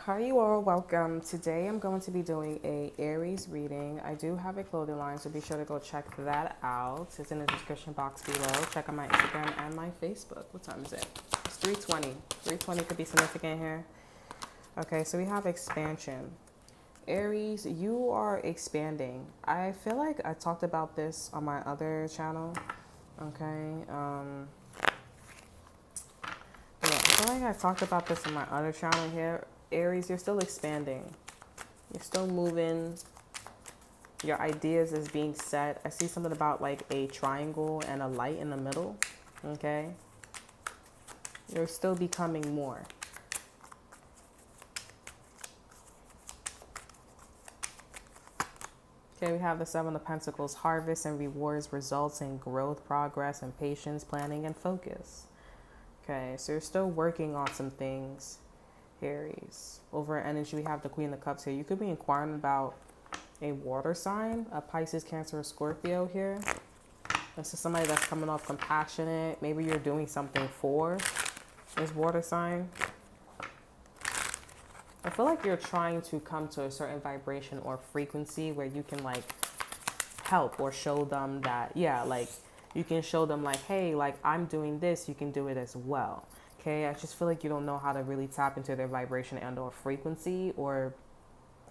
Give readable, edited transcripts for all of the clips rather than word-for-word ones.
Hi, you all. Welcome. Today I'm going to be doing a Aries reading. I do have a clothing line, so be sure to go check that out. It's in the description box below. Check out my Instagram and my Facebook. What time is it? It's 3:20. 3:20 could be significant here. Okay, so we have expansion. Aries, you are expanding. I feel like I talked about this on my other channel. Okay. Yeah, I feel like I talked about this on my other channel here. Aries, you're still expanding. You're still moving. Your ideas is being set. I see something about like a triangle and a light in the middle. Okay. You're still becoming more. Okay, we have the Seven of Pentacles. Harvest and rewards results in growth, progress, and patience, planning, and focus. Okay, so you're still working on some things, Aries. Over energy, we have the Queen of Cups here. You could be inquiring about a water sign, a Pisces, Cancer, or Scorpio here. This is somebody that's coming off compassionate. Maybe you're doing something for this water sign. I feel like you're trying to come to a certain vibration or frequency where you can like help or show them that, yeah, like you can show them like, hey, like I'm doing this, you can do it as well. Okay, I just feel like you don't know how to really tap into their vibration and or frequency, or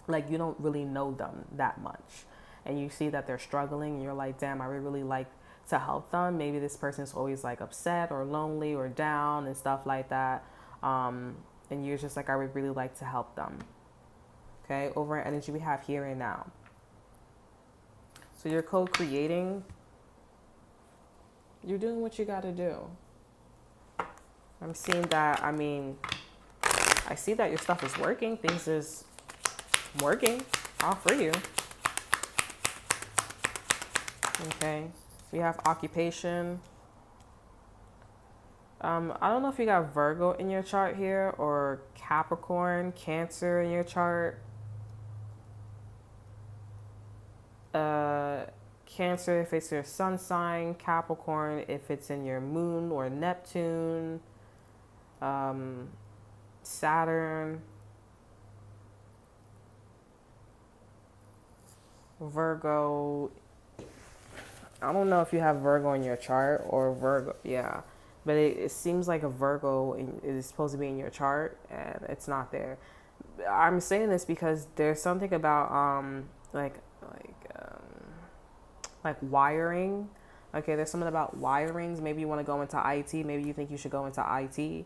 like you don't really know them that much. And you see that they're struggling and you're like, damn, I would really like to help them. Maybe this person's always like upset or lonely or down and stuff like that. And you're just like, I would really like to help them. Okay, over energy, we have here and now. So you're co-creating. You're doing what you got to do. I'm seeing that, I see that your stuff is working. Things is working all for you. Okay, we have occupation. I don't know if you got Virgo in your chart here or Capricorn, Cancer in your chart. Cancer if it's your sun sign, Capricorn if it's in your moon or Neptune, Saturn, Virgo. I don't know if you have Virgo in your chart or Virgo, yeah. But it seems like a Virgo is supposed to be in your chart and it's not there. I'm saying this because there's something about like wiring. Okay, there's something about wirings. Maybe you want to go into IT. Maybe you think you should go into IT.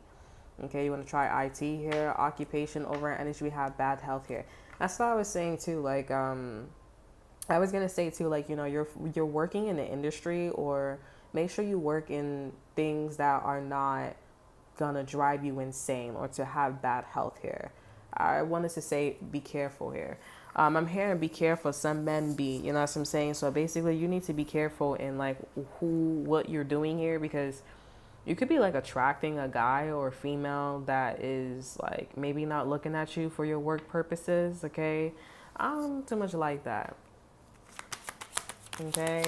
Okay, you want to try IT here. Occupation, over energy, we have bad health here. That's what I was saying too. Like I was gonna say too, like, you know, you're working in the industry, or make sure you work in things that are not gonna drive you insane or to have bad health here. I wanted to say be careful here. I'm hearing be careful. Some men be, you know what I'm saying? So basically you need to be careful in like what you're doing here, because you could be like attracting a guy or a female that is like maybe not looking at you for your work purposes. Okay. I don't too much like that. Okay.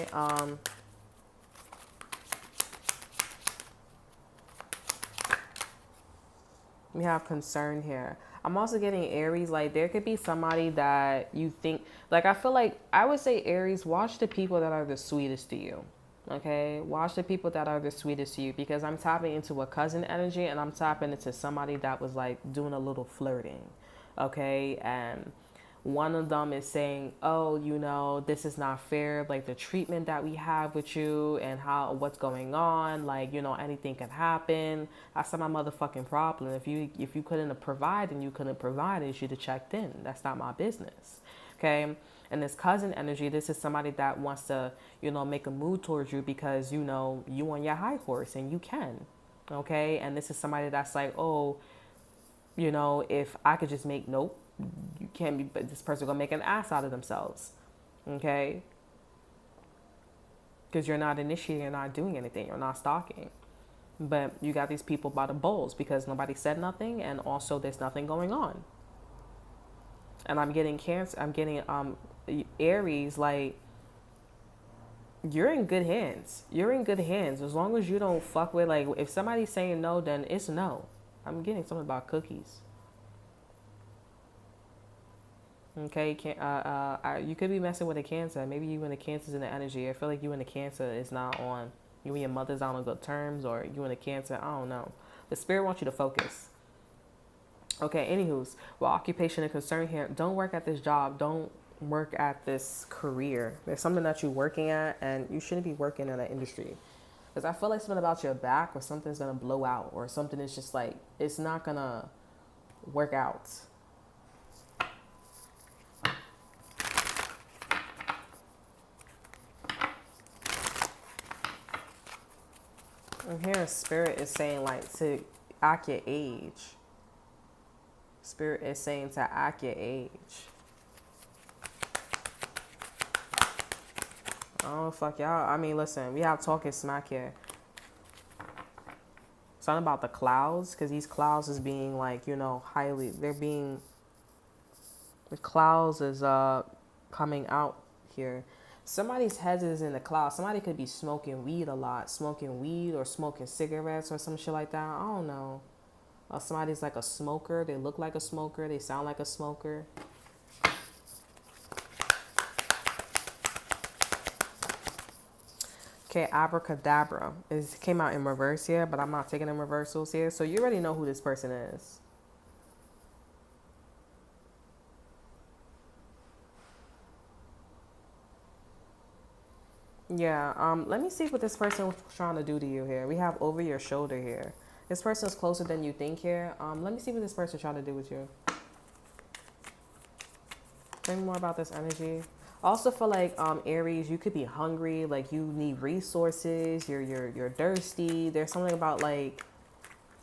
We have concern here. I'm also getting Aries, like there could be somebody that you think, like I feel like I would say Aries, watch the people that are the sweetest to you. Okay, watch the people that are the sweetest to you, because I'm tapping into a cousin energy and I'm tapping into somebody that was like doing a little flirting. Okay, and one of them is saying, oh, you know, this is not fair, like the treatment that we have with you and what's going on, like, you know, anything can happen. That's not my motherfucking problem. If you couldn't provide and you couldn't provide, you should have checked in. That's not my business. Okay. And this cousin energy, this is somebody that wants to, you know, make a move towards you because, you know, you on your high horse and you can. Okay. And this is somebody that's like, oh, you know, if I could just make, nope, you can't be, but this person gonna make an ass out of themselves. Okay. Because you're not initiating, you're not doing anything, you're not stalking. But you got these people by the balls because nobody said nothing, and also there's nothing going on. And I'm getting Cancer, I'm getting Aries, like you're in good hands. You're in good hands. As long as you don't fuck with, like, if somebody's saying no, then it's no. I'm getting something about cookies. Okay, you could be messing with a Cancer. Maybe you and the Cancer's in the energy. I feel like you and the Cancer is not on. You and your mother's not on good terms, or you and the Cancer. I don't know. The spirit wants you to focus. Okay, anywho's, well, occupation and concern here. Don't work at this job. Don't work at this career. There's something that you're working at, and you shouldn't be working in that industry. Because I feel like something about your back, or something's gonna blow out, or something is just like it's not gonna work out. And here, spirit is saying like to act your age. Spirit is saying to act your age. Oh, fuck y'all. I mean, listen, we have talking smack here. Something about the clouds, because these clouds is being like, highly, the clouds is coming out here. Somebody's head is in the clouds. Somebody could be smoking weed a lot, smoking weed or smoking cigarettes or some shit like that. I don't know. Or somebody's like a smoker. They look like a smoker. They sound like a smoker. Okay, abracadabra. It came out in reverse here, but I'm not taking in reversals here. So you already know who this person is. Yeah, let me see what this person was trying to do to you here. We have over your shoulder here. This person's closer than you think here. Let me see what this person trying to do with you. Tell me more about this energy. I also feel like Aries, you could be hungry, like you need resources, you're thirsty. There's something about like,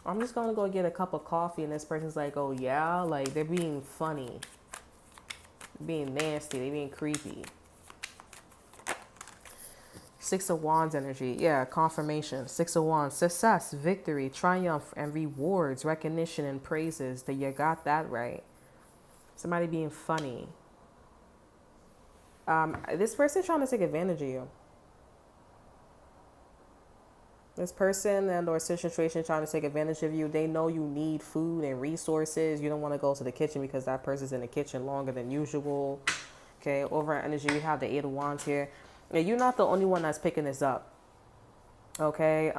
I'm just gonna go get a cup of coffee, and this person's like, oh yeah, like they're being funny, being nasty, they're being creepy. Six of Wands energy. Yeah, confirmation. Six of Wands. Success, victory, triumph, and rewards, recognition, and praises. That you got that right. Somebody being funny. This person trying to take advantage of you. This person and or situation trying to take advantage of you. They know you need food and resources. You don't want to go to the kitchen because that person's in the kitchen longer than usual. Okay, over energy, we have the Eight of Wands here. And you're not the only one that's picking this up. Okay,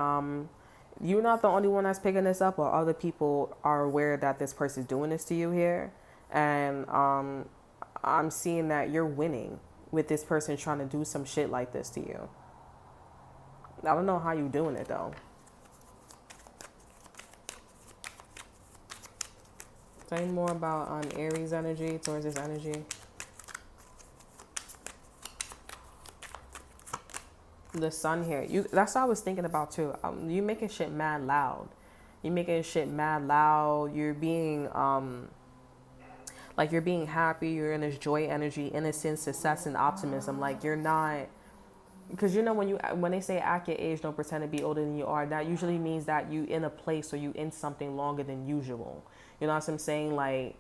you're not the only one that's picking this up, or other people are aware that this person's doing this to you here. And I'm seeing that you're winning with this person trying to do some shit like this to you. I don't know how you're doing it though. Tell me more about Aries energy towards this energy. The sun here. That's what I was thinking about too. You making shit mad loud. You're making shit mad loud. You're being like you're being happy. You're in this joy energy, innocence, success, and optimism. Like you're not, because when they say act your age, don't pretend to be older than you are. That usually means that you in a place or you in something longer than usual. You know what I'm saying? Like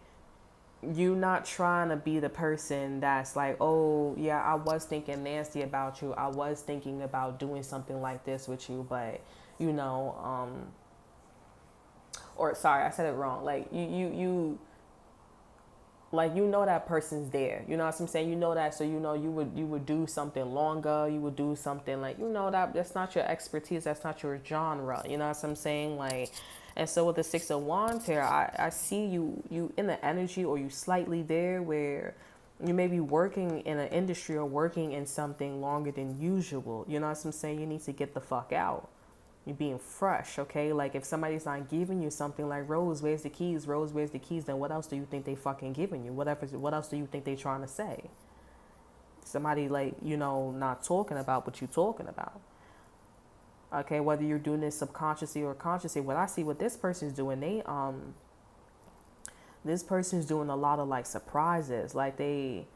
you not trying to be the person that's like, oh yeah, I was thinking nasty about you. I was thinking about doing something like this with you, but or sorry, I said it wrong. Like you like that person's there. You know what I'm saying? You know that, so you would do something longer. You would do something like that's not your expertise. That's not your genre. You know what I'm saying? Like, and so with the Six of Wands here, I see you in the energy, or you slightly there where you may be working in an industry or working in something longer than usual. You know what I'm saying? You need to get the fuck out. You're being fresh, okay? Like if somebody's not giving you something like, Rose, where's the keys? Rose, where's the keys? Then what else do you think they fucking giving you? What else do you think they trying to say? Somebody like, not talking about what you talking about. Okay, whether you're doing this subconsciously or consciously, what I see what this person's doing, this person's doing a lot of like surprises. Like they,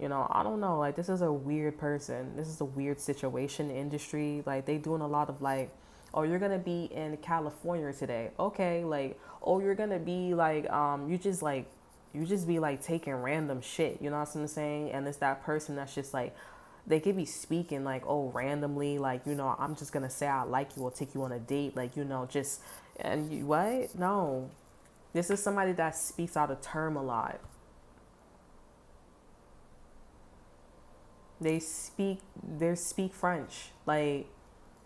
I don't know, like this is a weird person. This is a weird situation, industry. Like they doing a lot of like, oh, you're gonna be in California today. Okay, like, oh, you're gonna be like, you just be like taking random shit. You know what I'm saying? And it's that person that's just like, they could be speaking like, oh, randomly, like, I'm just gonna say I like you or take you on a date, like, just, and you, what? No, this is somebody that speaks out of term a lot. They speak French. Like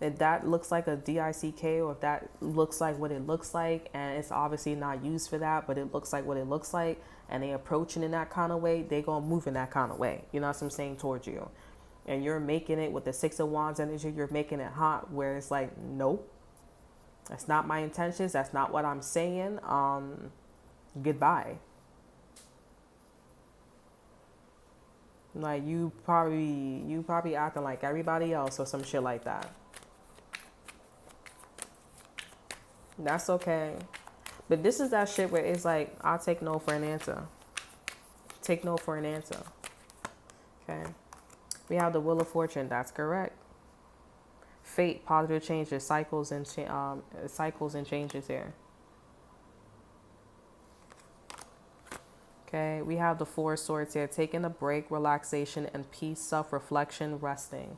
if that looks like a dick, or if that looks like what it looks like, and it's obviously not used for that, but it looks like what it looks like, and they approach it in that kind of way, they gonna move in that kind of way. You know what I'm saying, towards you. And you're making it with the Six of Wands energy, you're making it hot where it's like, nope, that's not my intentions, that's not what I'm saying. Goodbye. Like you probably acting like everybody else or some shit like that. That's okay. But this is that shit where it's like, I'll take no for an answer. Take no for an answer. Okay. We have the Wheel of Fortune. That's correct. Fate, positive changes, cycles and changes here. Okay. We have the Four of Swords here. Taking a break, relaxation, and peace, self-reflection, resting.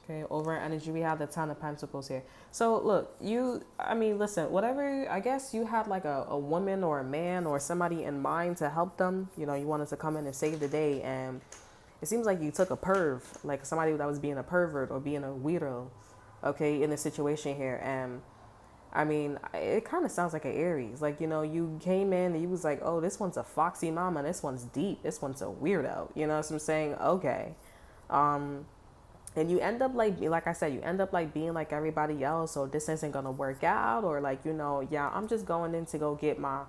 Okay, over energy, we have the Ten of Pentacles here. So look, listen, whatever, I guess you had like a woman or a man or somebody in mind to help them. You know, you wanted to come in and save the day. And it seems like you took a perv, like somebody that was being a pervert or being a weirdo, okay, in the situation here. And I mean, it kind of sounds like an Aries. Like, you know, you came in and you was like, oh, this one's a foxy mama. This one's deep. This one's a weirdo. You know what I'm saying? Okay. And you end up like I said, you end up like being like everybody else. So this isn't gonna work out, or like, you know, yeah, I'm just going in to go get my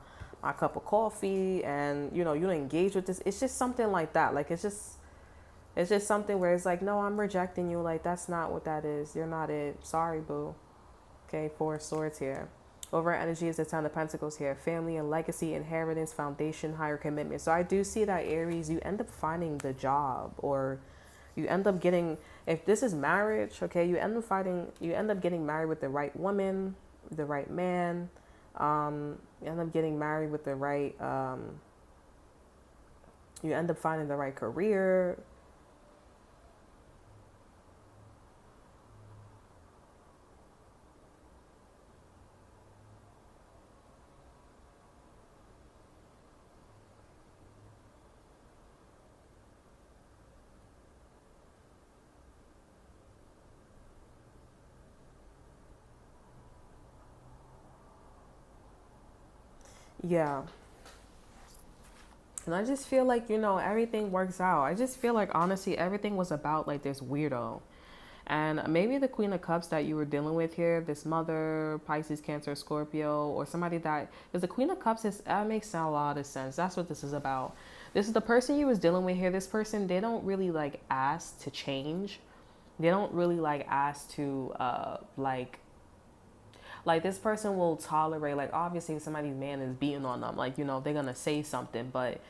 cup of coffee, and you know, you don't engage with this. It's just something like that. Like it's just something where it's like, no, I'm rejecting you. Like that's not what that is. You're not it. Sorry, boo. Okay, Four of Swords here. Over energy is the Ten of Pentacles here. Family and legacy, inheritance, foundation, higher commitment. So I do see that, Aries, you end up finding the job, or you end up getting, if this is marriage, okay, you end up getting married with the right woman, the right man. You end up getting married with the right, you end up finding the right career. Yeah. And I just feel like, you know, everything works out. I just feel like, honestly, everything was about like this weirdo. And maybe the Queen of Cups that you were dealing with here, this mother, Pisces, Cancer, Scorpio, or somebody that, because the Queen of Cups that makes a lot of sense. That's what this is about. This is the person you was dealing with here. This person, they don't really like ask to change. They don't really like ask to like this person will tolerate, like obviously if somebody's man is beating on them, like, you know, they're gonna say something, but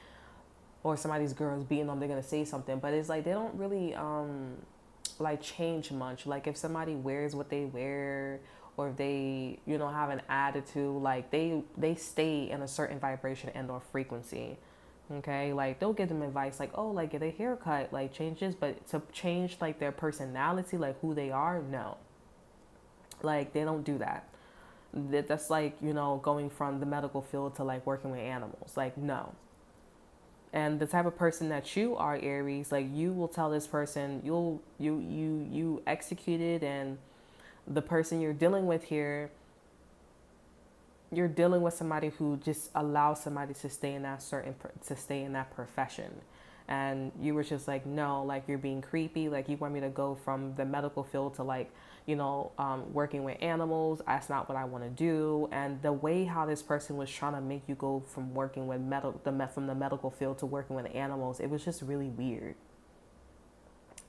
or somebody's girl is beating them, they're gonna say something, but it's like they don't really like change much. Like if somebody wears what they wear, or if they, you know, have an attitude, like they stay in a certain vibration and or frequency. Okay, like they'll give them advice like, oh, like get a haircut, like change this, but to change like their personality, like who they are, no, like they don't do that. That's like, you know, going from the medical field to like working with animals, like no. And the type of person that you are, Aries, like you will tell this person, you execute it. And the person you're dealing with here, you're dealing with somebody who just allows somebody to stay in that profession. And you were just like, no, like you're being creepy, like you want me to go from the medical field to like, you know, working with animals. That's not what I want to do. And the way how this person was trying to make you go from working with from the medical field to working with animals, it was just really weird.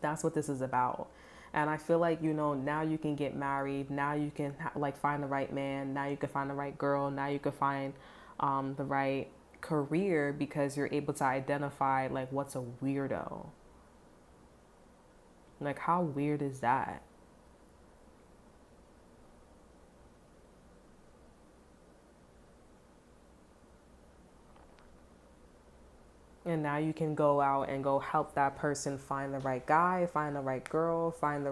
That's what this is about. And I feel like, you know, now you can get married. Now you can like find the right man. Now you can find the right girl. Now you can find the right career, because you're able to identify like what's a weirdo. Like how weird is that? And now you can go out and go help that person find the right guy, find the right girl, find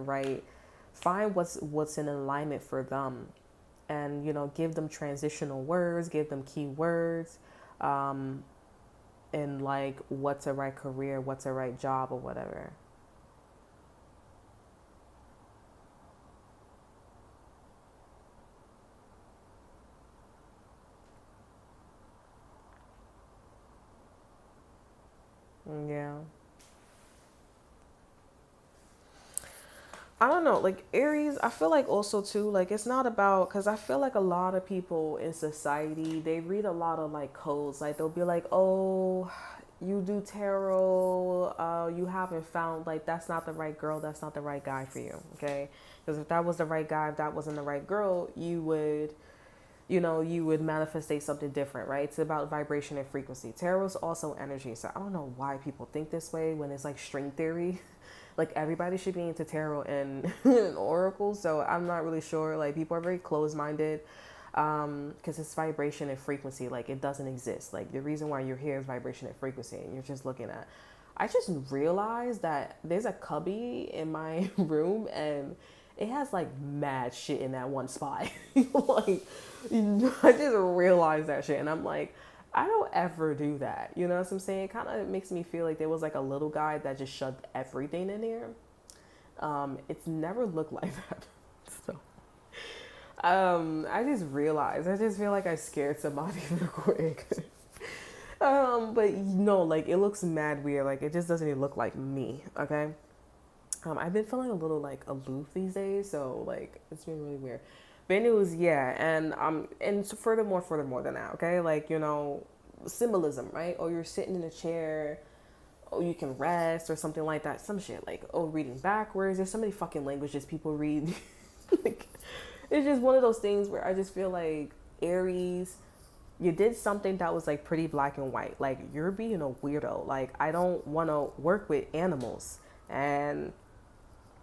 what's in alignment for them. And give them transitional words, give them key words, and like what's a right career, what's a right job or whatever. Yeah. I don't know, like Aries, I feel like also too, like it's not about, because I feel like a lot of people in society, they read a lot of like codes. Like they'll be like, oh, you do tarot, you haven't found, like, that's not the right girl, that's not the right guy for you, okay? Because if that was the right guy, if that wasn't the right girl, you would manifestate something different, right? It's about vibration and frequency. Tarot is also energy. So I don't know why people think this way when it's like string theory. Like everybody should be into tarot and, and oracles. So I'm not really sure. Like people are very closed minded because it's vibration and frequency. Like it doesn't exist. Like the reason why you're here is vibration and frequency. And you're just looking at. I just realized that there's a cubby in my room and it has like mad shit in that one spot. Like, I just realized that shit, and I'm like, I don't ever do that. You know what I'm saying? It kind of makes me feel like there was like a little guy that just shoved everything in there. It's never looked like that. So, I just realized. I just feel like I scared somebody real quick. But no, like it looks mad weird. Like it just doesn't even look like me. Okay. I've been feeling a little like aloof these days, so like it's been really weird. But anyways, yeah, and so furthermore than that, okay, like symbolism, right? Or you're sitting in a chair, or you can rest, or something like that. Some shit like reading backwards. There's so many fucking languages people read. Like, it's just one of those things where I just feel like Aries, you did something that was like pretty black and white. Like you're being a weirdo. Like I don't want to work with animals, and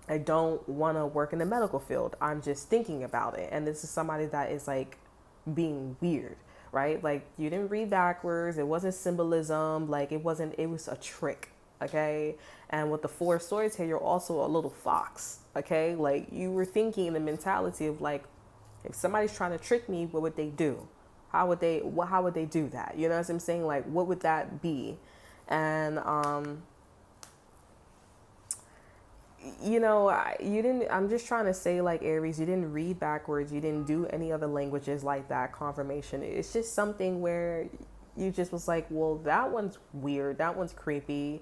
I don't want to work in the medical field. I'm just thinking about it. And this is somebody that is like being weird, right? Like you didn't read backwards. It wasn't symbolism. Like it was a trick. Okay. And with the four of swords here, you're also a little fox. Okay. Like you were thinking in the mentality of like, if somebody's trying to trick me, what would they do? How would they do that? You know what I'm saying? Like, what would that be? And, you didn't, I'm just trying to say, like, Aries, you didn't read backwards. You didn't do any other languages like that, confirmation. It's just something where you just was like, well, that one's weird. That one's creepy.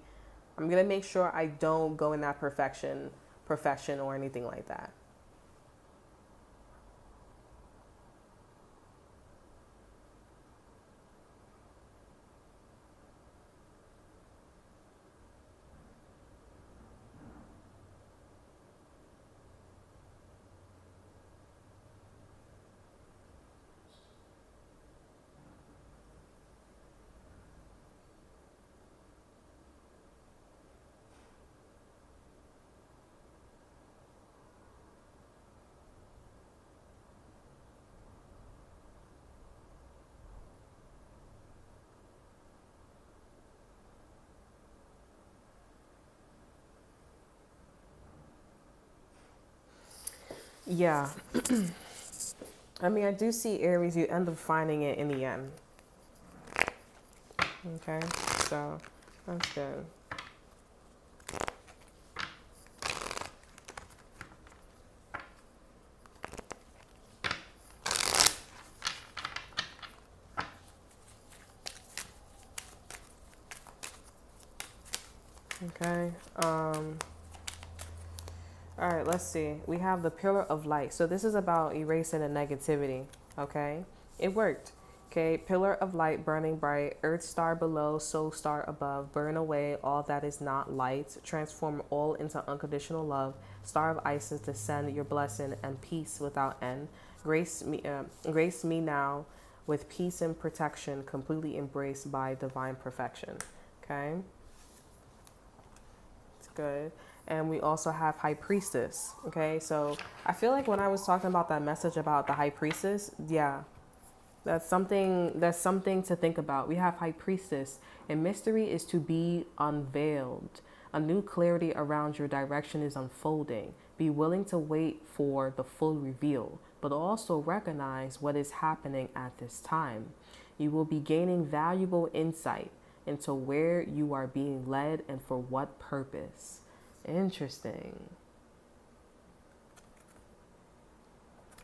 I'm going to make sure I don't go in that profession or anything like that. Yeah. I mean, I do see Aries, you end up finding it in the end. Okay. So that's good. Okay. All right, let's see. We have the pillar of light. So this is about erasing the negativity. Okay. It worked. Okay. Pillar of light burning bright, earth star below, soul star above, burn away all that is not light, transform all into unconditional love. Star of Isis, descend your blessing and peace without end. Grace me now with peace and protection, completely embraced by divine perfection. Okay. It's good. And we also have High Priestess. Okay, so I feel like when I was talking about that message about the High Priestess, yeah, That's something to think about. We have High Priestess, and mystery is to be unveiled. A new clarity around your direction is unfolding. Be willing to wait for the full reveal, but also recognize what is happening at this time. You will be gaining valuable insight into where you are being led and for what purpose. Interesting.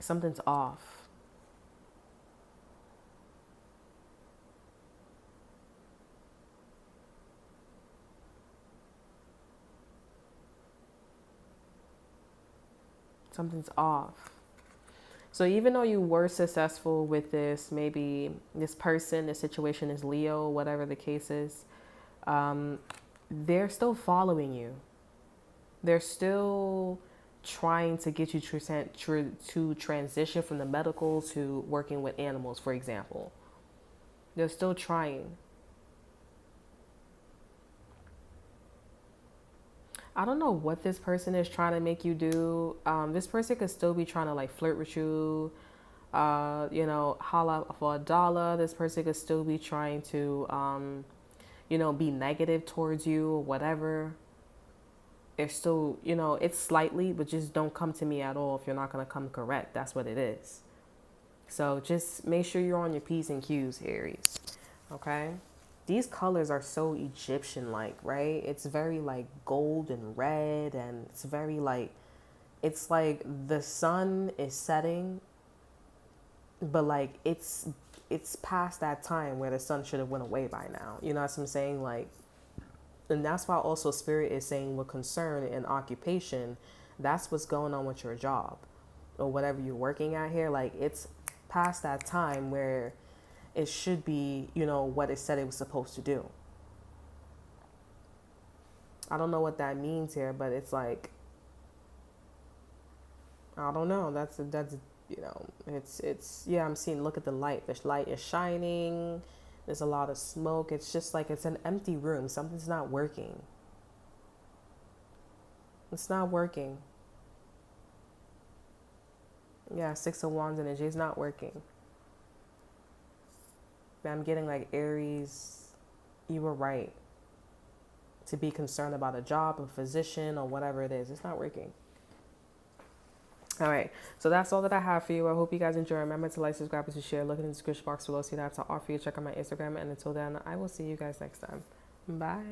Something's off. Something's off. So even though you were successful with this, maybe this person, this situation is Leo, whatever the case is, they're still following you. They're still trying to get you to transition from the medical to working with animals, for example. They're still trying. I don't know what this person is trying to make you do. This person could still be trying to like flirt with you, holla for a dollar. This person could still be trying to, be negative towards you or whatever. It's still, it's slightly, but just don't come to me at all if you're not going to come correct. That's what it is. So just make sure you're on your P's and Q's, Aries. Okay? These colors are so Egyptian like, right? It's very like gold and red, and it's very like, it's like the sun is setting, but like it's past that time where the sun should have went away by now. You know what I'm saying? Like, and that's why also Spirit is saying with concern and occupation, that's what's going on with your job or whatever you're working at here. Like, it's past that time where it should be, what it said it was supposed to do. I don't know what that means here, but it's like, I don't know. That's it's yeah, I'm seeing, look at the light. The light is shining. There's a lot of smoke. It's just like it's an empty room. Something's not working. It's not working. Yeah, Six of Wands energy is not working. I'm getting like Aries, you were right to be concerned about a job, a physician, or whatever it is. It's not working. All right, so that's all that I have for you. I hope you guys enjoy. Remember to like, subscribe, and to share. Look in the description box below. See that I have to offer you. Check out my Instagram. And until then, I will see you guys next time. Bye.